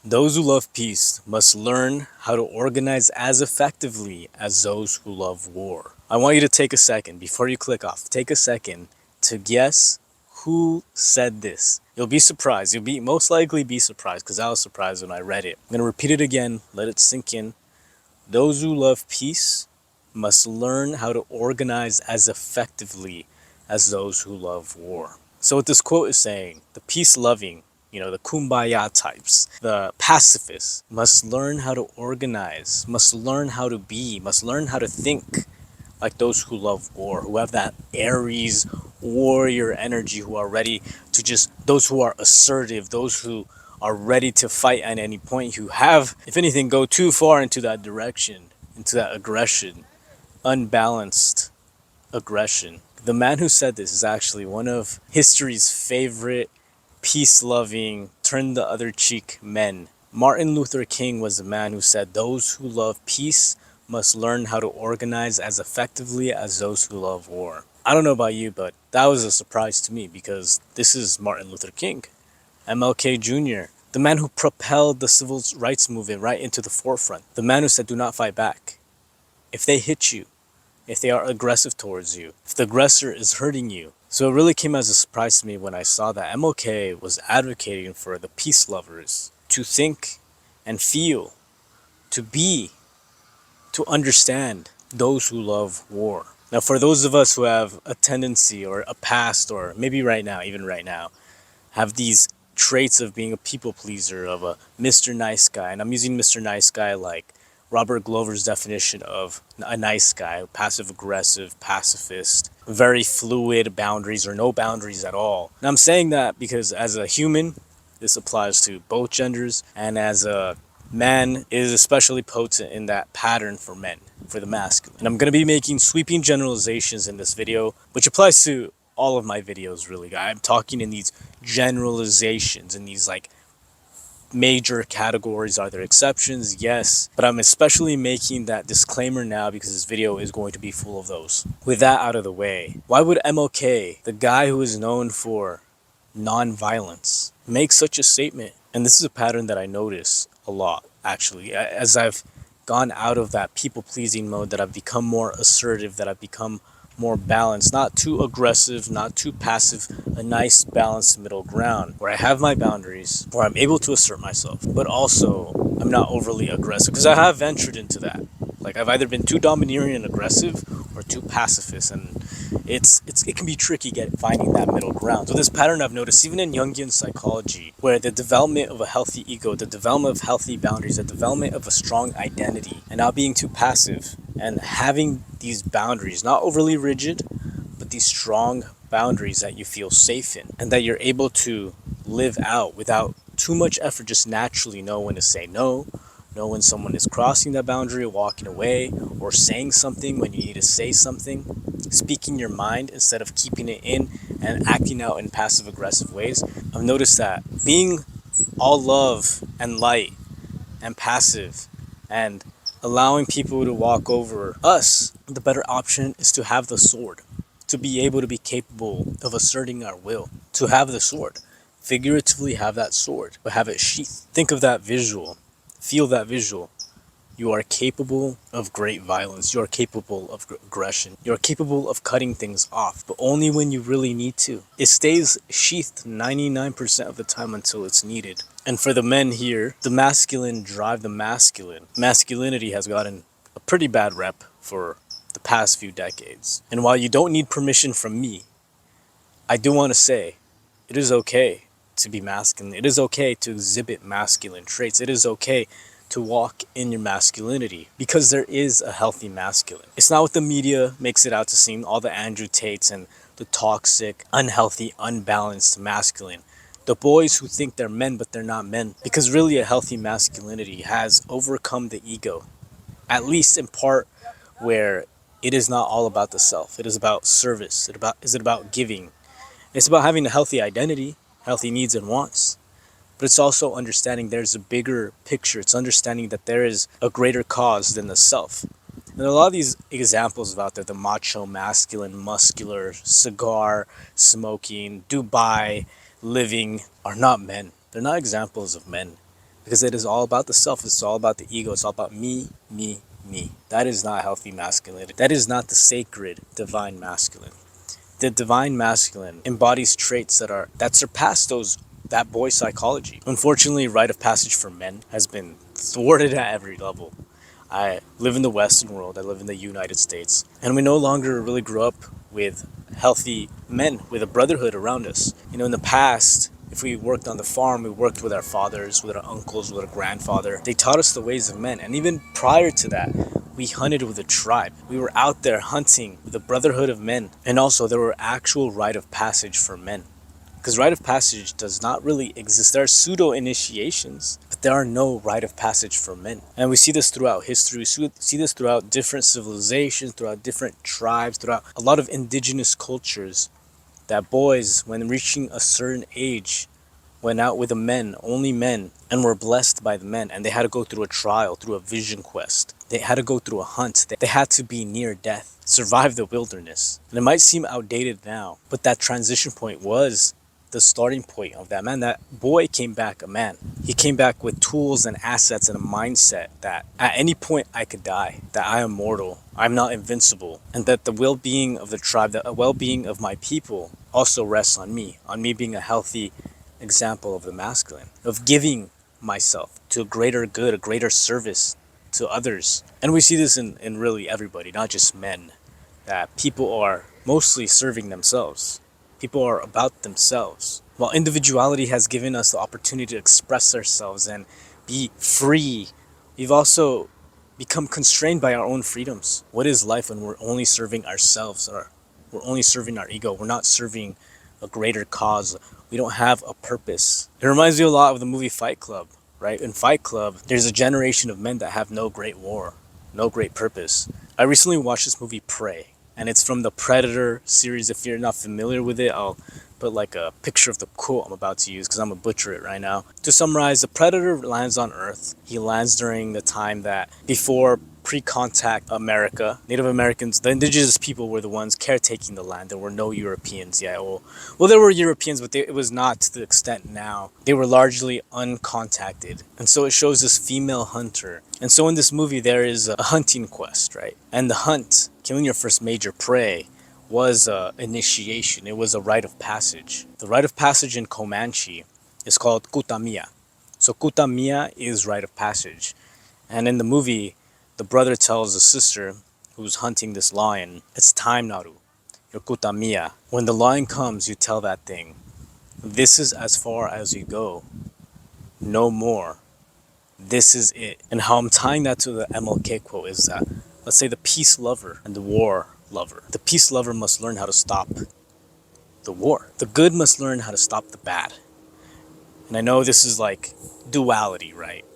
Those who love peace must learn how to organize as effectively as those who love war. I want you to take a second before you click off. Take a second to guess who said this. You'll be surprised. You'll be most likely be surprised because I was surprised when I read it. I'm going to repeat it again. Let it sink in. Those who love peace must learn how to organize as effectively as those who love war. So what this quote is saying, the peace-loving, the kumbaya types, the pacifists must learn how to organize, must learn how to be, must learn how to think like those who love war, who have that Aries warrior energy, who are ready to those who are assertive, those who are ready to fight at any point, who have, if anything, go too far into that direction, into that aggression, unbalanced aggression. The man who said this is actually one of history's favorite peace-loving, turn the other cheek men. Martin Luther King was the man who said, "Those who love peace must learn how to organize as effectively as those who love war." I don't know about you, but that was a surprise to me because this is Martin Luther King, MLK Jr., the man who propelled the civil rights movement right into the forefront, the man who said, "Do not fight back. If they hit you, if they are aggressive towards you, if the aggressor is hurting you." So it really came as a surprise to me when I saw that MLK was advocating for the peace lovers to think and feel, to be, to understand those who love war. Now, for those of us who have a tendency or a past, or maybe right now, even right now, have these traits of being a people pleaser, of a Mr. Nice Guy, and I'm using Mr. Nice Guy like Robert Glover's definition of a nice guy, passive aggressive, pacifist, very fluid, boundaries or no boundaries at all. And I'm saying that because as a human, this applies to both genders, and as a man, it is especially potent in that pattern for men, for the masculine. And I'm going to be making sweeping generalizations in this video, which applies to all of my videos really. I'm talking in these generalizations, in these like major categories. Are there exceptions? Yes, but I'm especially making that disclaimer now because this video is going to be full of those. With that out of the way, why would MLK, the guy who is known for non-violence, make such a statement? And this is a pattern that I notice a lot, actually, as I've gone out of that people-pleasing mode, that I've become more assertive, that I've become more balanced, not too aggressive, not too passive, a nice balanced middle ground where I have my boundaries, where I'm able to assert myself, but also I'm not overly aggressive, because I have ventured into that. Like, I've either been too domineering and aggressive or too pacifist, and it can be tricky finding that middle ground. So this pattern I've noticed even in Jungian psychology, where the development of a healthy ego, the development of healthy boundaries, the development of a strong identity, and not being too passive, and having these boundaries, not overly rigid, but these strong boundaries that you feel safe in, and that you're able to live out without too much effort, just naturally know when to say no, know when someone is crossing that boundary, walking away, or saying something when you need to say something, speaking your mind instead of keeping it in and acting out in passive aggressive ways. I've noticed that being all love and light and passive and allowing people to walk over us, the better option is to have the sword, to be able to be capable of asserting our will, to have the sword, figuratively have that sword, but have it sheathed. Think of that visual, feel that visual. You are capable of great violence. You are capable of aggression. You are capable of cutting things off, but only when you really need to. It stays sheathed 99% of the time until it's needed. And for the men here, the masculine drive the masculine. Masculinity has gotten a pretty bad rep for the past few decades. And while you don't need permission from me, I do want to say it is okay to be masculine. It is okay to exhibit masculine traits. It is okay to walk in your masculinity, because there is a healthy masculine. It's not what the media makes it out to seem, all the Andrew Tates and the toxic, unhealthy, unbalanced masculine. The boys who think they're men but they're not men. Because really a healthy masculinity has overcome the ego, at least in part, where it is not all about the self. It is about service. It is about giving. It's about having a healthy identity, healthy needs and wants. But it's also understanding there's a bigger picture. It's understanding that there is a greater cause than the self. And a lot of these examples out there, the macho, masculine, muscular, cigar smoking, Dubai living, are not men. They're not examples of men. because it is all about the self. It's all about the ego. It's all about me, me, me. That is not healthy masculinity. That is not the sacred divine masculine. The divine masculine embodies traits that surpass those that boy psychology. Unfortunately, rite of passage for men has been thwarted at every level. I live in the Western world. I live in the United States, and we no longer really grew up with healthy men, with a brotherhood around us. In the past, if we worked on the farm, we worked with our fathers, with our uncles, with our grandfather. They taught us the ways of men, and even prior to that, we hunted with a tribe. We were out there hunting with a brotherhood of men, and also there were actual rite of passage for men. Because rite of passage does not really exist. There are pseudo initiations, but there are no rite of passage for men. And we see this throughout history. We see this throughout different civilizations, throughout different tribes, throughout a lot of indigenous cultures, that boys, when reaching a certain age, went out with the men, only men, and were blessed by the men. And they had to go through a trial, through a vision quest. They had to go through a hunt. They had to be near death, survive the wilderness. And it might seem outdated now, but that transition point was the starting point of that man. That boy came back a man. He came back with tools and assets and a mindset that at any point I could die, that I am mortal, I'm not invincible, and that the well-being of the tribe, the well-being of my people also rests on me being a healthy example of the masculine, of giving myself to a greater good, a greater service to others. And we see this in really everybody, not just men, that people are mostly serving themselves. People are about themselves. While individuality has given us the opportunity to express ourselves and be free, we've also become constrained by our own freedoms. What is life when we're only serving ourselves, or we're only serving our ego? We're not serving a greater cause. We don't have a purpose. It reminds me a lot of the movie Fight Club, right? In Fight Club, there's a generation of men that have no great war, no great purpose. I recently watched this movie Prey, and it's from the Predator series. If you're not familiar with it, I'll put like a picture of the quote I'm about to use because I'm gonna butcher it right now. To summarize, the Predator lands on Earth. He lands during the time that before pre-contact America, Native Americans, the indigenous people were the ones caretaking the land. There were no Europeans yet. Well, there were Europeans, but it was not to the extent now. They were largely uncontacted. And so it shows this female hunter. And so in this movie, there is a hunting quest, right? And the hunt, killing your first major prey, was a initiation. It was a rite of passage. The rite of passage in Comanche is called kutamia. So kutamia is rite of passage. And in the movie, the brother tells the sister who's hunting this lion, it's time, Naru. Your kutamia. When the lion comes, you tell that thing, this is as far as you go. No more. This is it. And how I'm tying that to the MLK quote is that, let's say the peace lover and the war lover. The peace lover must learn how to stop the war. The good must learn how to stop the bad. And I know this is like duality, right?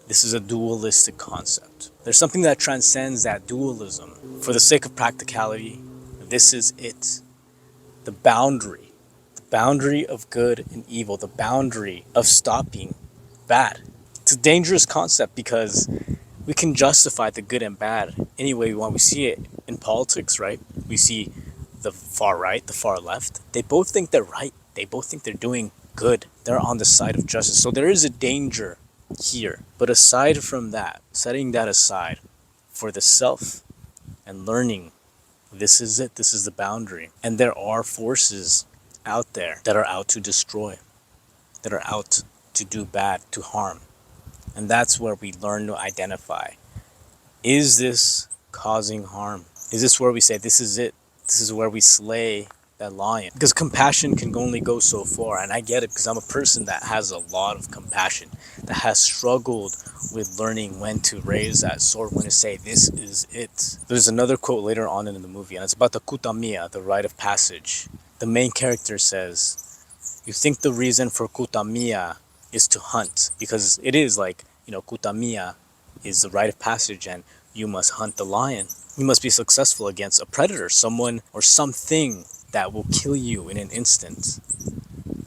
This is a dualistic concept. There's something that transcends that dualism. For the sake of practicality, this is it. The boundary. The boundary of good and evil. The boundary of stopping bad. It's a dangerous concept because we can justify the good and bad any way we want. We see it in politics, right? We see the far right, the far left. They both think they're right. They both think they're doing good. They're on the side of justice. So there is a danger here. But aside from that, setting that aside for the self and learning, this is it, this is the boundary. And there are forces out there that are out to destroy, that are out to do bad, to harm. And that's where we learn to identify. Is this causing harm? Is this where we say, this is it? This is where we slay that lion? Because compassion can only go so far. And I get it because I'm a person that has a lot of compassion, that has struggled with learning when to raise that sword, when to say, this is it. There's another quote later on in the movie, and it's about the kutamia, the rite of passage. The main character says, you think the reason for kutamia is to hunt, because it is like, kutamia is the rite of passage and you must hunt the lion. You must be successful against a predator, someone or something that will kill you in an instant.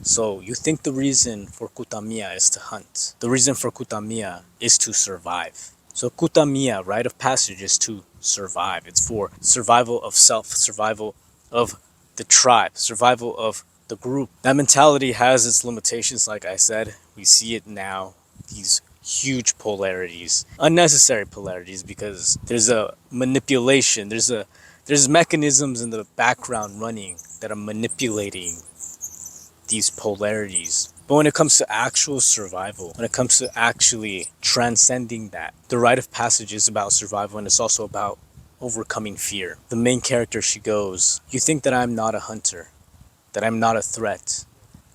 So you think the reason for kutamia is to hunt. The reason for kutamia is to survive. So kutamia, rite of passage, is to survive. It's for survival of self, survival of the tribe, survival of the group. That mentality has its limitations, like I said. We see it now. These huge polarities, unnecessary polarities, because there's a manipulation, there's mechanisms in the background running that are manipulating these polarities. But when it comes to actual survival, when it comes to actually transcending that, the rite of passage is about survival, and it's also about overcoming fear. The main character, she goes, "You think that I'm not a hunter, that I'm not a threat.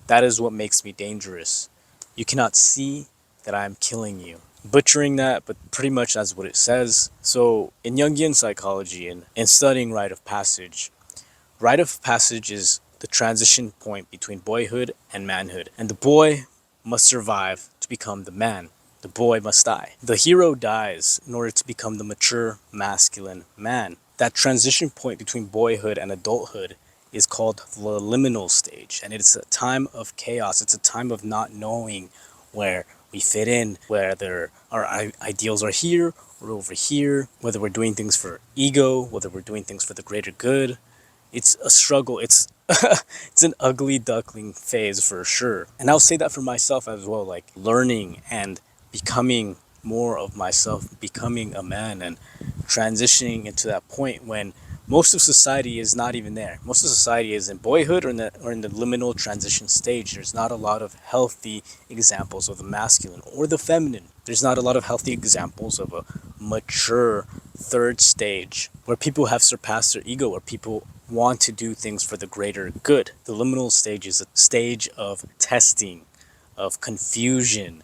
That is what makes me dangerous. You cannot see that I am killing you." Butchering that, but pretty much that's what it says. So in Jungian psychology and in studying rite of passage is the transition point between boyhood and manhood. And the boy must survive to become the man. The boy must die. The hero dies in order to become the mature, masculine man. That transition point between boyhood and adulthood is called the liminal stage. And it's a time of chaos. It's a time of not knowing where we fit in, whether our ideals are here or over here, whether we're doing things for ego, whether we're doing things for the greater good. It's a struggle. It's it's an ugly duckling phase for sure. And I'll say that for myself as well, like learning and becoming more of myself, becoming a man, and transitioning into that point when most of society is not even there. Most of society is in boyhood or in the liminal transition stage. There's not a lot of healthy examples of the masculine or the feminine. There's not a lot of healthy examples of a mature third stage where people have surpassed their ego, where people want to do things for the greater good. The liminal stage is a stage of testing, of confusion.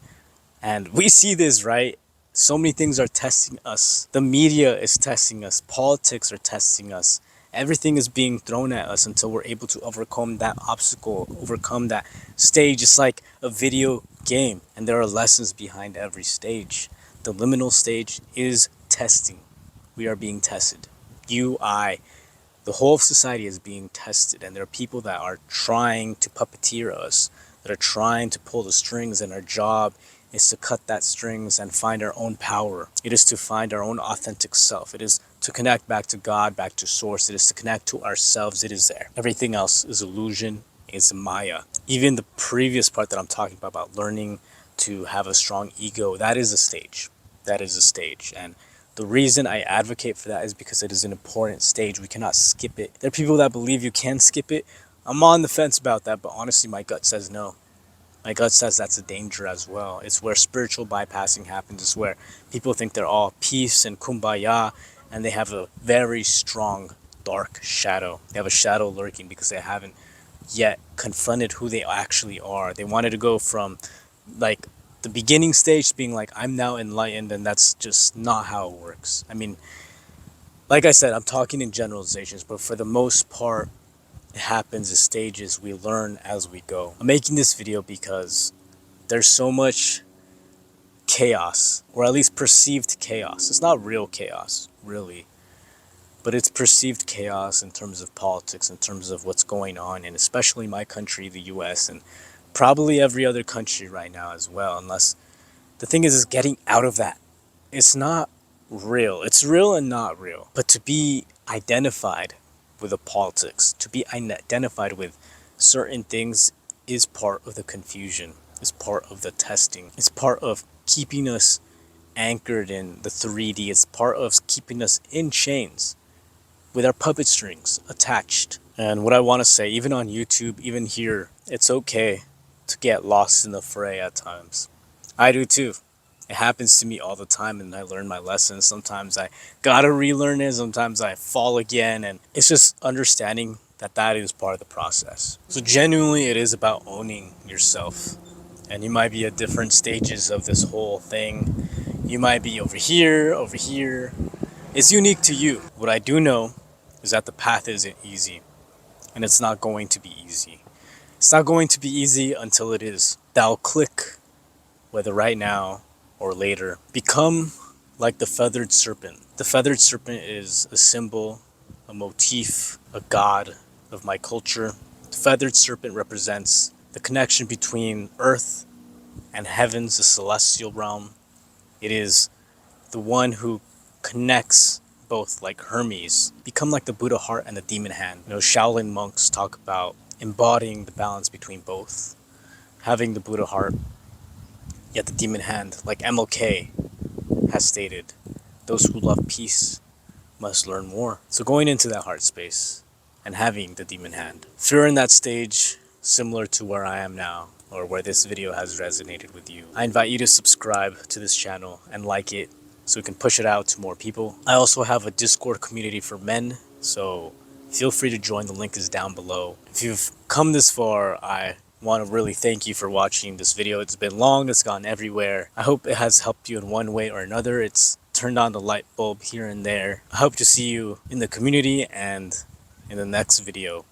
And we see this, right? So many things are testing us. The media is testing us. Politics are testing us. Everything is being thrown at us until we're able to overcome that obstacle, overcome that stage. It's like a video game, and there are lessons behind every stage. The liminal stage is testing. We are being tested. You, I, the whole of society is being tested, and there are people that are trying to puppeteer us, that are trying to pull the strings, and our job is to cut that strings and find our own power. It is to find our own authentic self. It is to connect back to God, back to source. It is to connect to ourselves. It is there. Everything else is illusion, is Maya. Even the previous part that I'm talking about learning to have a strong ego, that is a stage. That is a stage. And the reason I advocate for that is because it is an important stage. We cannot skip it. There are people that believe you can skip it. I'm on the fence about that, but honestly, my gut says no. My gut says that's a danger as well. It's where spiritual bypassing happens. It's where people think they're all peace and kumbaya, and they have a very strong dark shadow. They have a shadow lurking because they haven't yet confronted who they actually are. They wanted to go from like the beginning stage to being like, I'm now enlightened, and that's just not how it works. I mean, like I said, I'm talking in generalizations, but for the most part, it happens in stages. We learn as we go. I'm making this video because there's so much chaos, or at least perceived chaos. It's not real chaos, really, but it's perceived chaos in terms of politics, in terms of what's going on, and especially my country, the US, and probably every other country right now as well, unless the thing is getting out of that. It's not real. It's real and not real. But to be identified with the politics, to be identified with certain things is part of the confusion, is part of the testing, it's part of keeping us anchored in the 3D, it's part of keeping us in chains with our puppet strings attached. And what I want to say, even on YouTube, even here, it's okay to get lost in the fray at times. I do too. It happens to me all the time, and I learn my lessons. Sometimes I gotta relearn it, sometimes I fall again, and it's just understanding that that is part of the process. So genuinely, it is about owning yourself. And you might be at different stages of this whole thing. You might be over here, over here. It's unique to you. What I do know is that the path isn't easy, and it's not going to be easy. It's not going to be easy until it is. That'll click, whether right now or later. Become like the feathered serpent. The feathered serpent is a symbol, a motif, a god of my culture. The feathered serpent represents the connection between earth and heavens, the celestial realm. It is the one who connects both, like Hermes. Become like the Buddha heart and the demon hand. Shaolin monks talk about embodying the balance between both. Having the Buddha heart Yet the demon hand, like MLK has stated, those who love peace must learn war. So going into that heart space and having the demon hand, if you're in that stage similar to where I am now, or where this video has resonated with you, I invite you to subscribe to this channel and like it so we can push it out to more people. I also have a Discord community for men, so feel free to join. The link is down below. If you've come this far, I want to really thank you for watching this video. It's been long, it's gone everywhere. I hope it has helped you in one way or another. It's turned on the light bulb here and there. I hope to see you in the community and in the next video.